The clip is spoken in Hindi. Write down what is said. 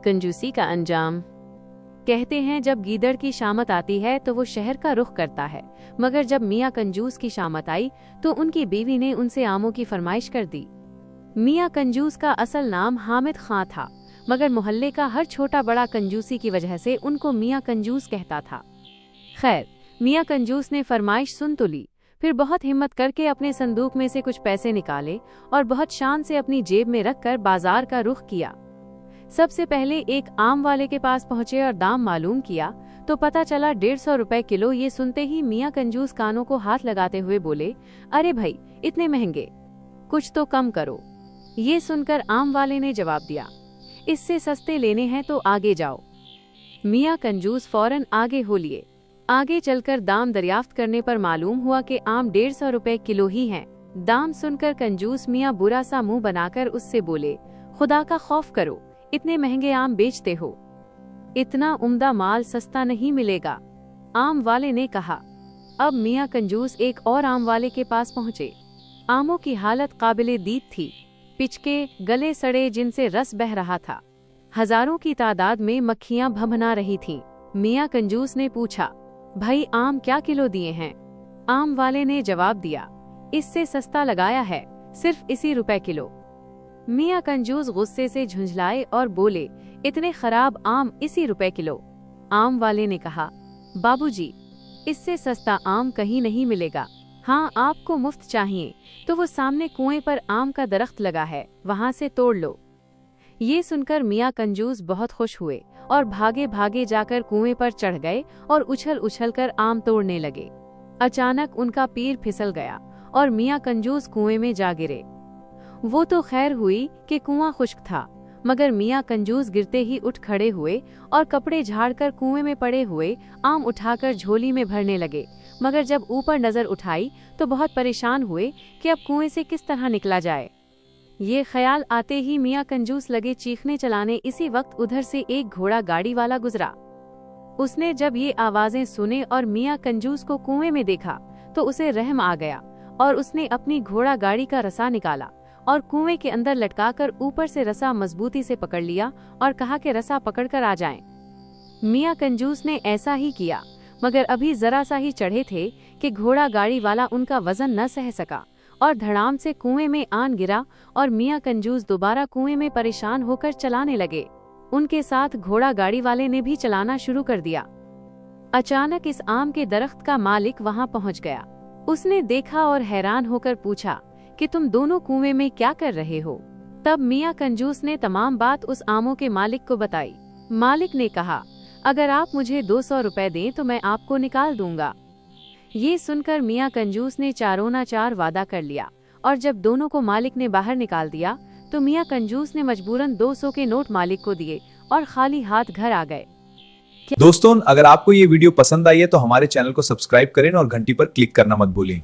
कंजूसी का अंजाम। कहते हैं जब गीदड़ की शामत आती है तो वो शहर का रुख करता है, मगर जब मियाँ कंजूस की शामत आई तो उनकी बीवी ने उनसे आमों की फरमाइश कर दी। मियाँ कंजूस का असल नाम हामिद खां था, मगर मोहल्ले का हर छोटा बड़ा कंजूसी की वजह से उनको मियाँ कंजूस कहता था। खैर, मियाँ कंजूस ने फरमाइश सुन तो ली, फिर बहुत हिम्मत करके अपने संदूक में से कुछ पैसे निकाले और बहुत शान से अपनी जेब में रखकर बाजार का रुख किया। सबसे पहले एक आम वाले के पास पहुंचे और दाम मालूम किया तो पता चला 150 रुपए किलो। ये सुनते ही मियाँ कंजूस कानों को हाथ लगाते हुए बोले, अरे भाई, इतने महंगे, कुछ तो कम करो। ये सुनकर आम वाले ने जवाब दिया, इससे सस्ते लेने हैं तो आगे जाओ। मियाँ कंजूस फौरन आगे हो लिए। आगे चलकर दाम दरियाफ्त करने पर मालूम हुआ कि आम 150 रुपए किलो ही हैं। दाम सुनकर कंजूस मियाँ बुरा सा मुंह बनाकर उससे बोले, खुदा का खौफ करो, इतने महंगे आम बेचते हो, इतना उम्दा माल सस्ता नहीं मिलेगा। आम वाले ने कहा। अब मियाँ कंजूस एक और आम वाले के पास पहुँचे। आमों की हालत काबिले दीद थी, पिचके, गले सड़े जिनसे रस बह रहा था। हजारों की तादाद में मक्खियां भभना रही थीं। मियाँ कंजूस ने पूछा, भाई आम क्या किलो दिए हैं? आम वाले ने जवाब दिया, इससे सस्ता लगाया है, सिर्फ इसी रुपए किलो। मियाँ कंजूस गुस्से से झुंझलाए और बोले, इतने खराब आम इसी रुपए किलो। आम वाले ने कहा, बाबूजी, इससे सस्ता आम कहीं नहीं मिलेगा। हाँ, आपको मुफ्त चाहिए तो वो सामने कुएं पर आम का दरख्त लगा है, वहां से तोड़ लो। ये सुनकर मियाँ कंजूस बहुत खुश हुए और भागे भागे जाकर कुएं पर चढ़ गए और उछल उछल कर आम तोड़ने लगे। अचानक उनका पैर फिसल गया और मियाँ कंजूस कुएं में जा गिरे। वो तो खैर हुई कि कुआं खुश्क था, मगर मियाँ कंजूस गिरते ही उठ खड़े हुए और कपड़े झाड़कर कुएं में पड़े हुए आम उठाकर झोली में भरने लगे। मगर जब ऊपर नजर उठाई तो बहुत परेशान हुए कि अब कुएं से किस तरह निकला जाए। ये ख्याल आते ही मियाँ कंजूस लगे चीखने चलाने। इसी वक्त उधर से एक घोड़ा गाड़ी वाला गुजरा। उसने जब ये आवाजें सुने और मियाँ कंजूस को कुएं में देखा तो उसे रहम आ गया और उसने अपनी घोड़ा गाड़ी का रसा निकाला और कुएं के अंदर लटकाकर ऊपर से रसा मजबूती से पकड़ लिया और कहा कि रसा पकड़कर आ जाएं। मियाँ कंजूस ने ऐसा ही किया, मगर अभी जरा सा ही चढ़े थे कि घोड़ा गाड़ी वाला उनका वजन न सह सका और धड़ाम से कुएं में आन गिरा और मियाँ कंजूस दोबारा कुएं में परेशान होकर चलाने लगे। उनके साथ घोड़ा गाड़ी वाले ने भी चलाना शुरू कर दिया। अचानक इस आम के दरख्त का मालिक वहां पहुंच गया। उसने देखा और हैरान होकर पूछा कि तुम दोनों कुएं में क्या कर रहे हो? तब मियाँ कंजूस ने तमाम बात उस आमों के मालिक को बताई। मालिक ने कहा, अगर आप मुझे 200 रुपए दें तो मैं आपको निकाल दूंगा। ये सुनकर मियाँ कंजूस ने चारों चार वादा कर लिया और जब दोनों को मालिक ने बाहर निकाल दिया तो मियाँ कंजूस ने मजबूरन 200 के नोट मालिक को दिए और खाली हाथ घर आ गए। दोस्तों, अगर आपको ये वीडियो पसंद आई है तो हमारे चैनल को सब्सक्राइब करें और घंटी पर क्लिक करना मत भूलें।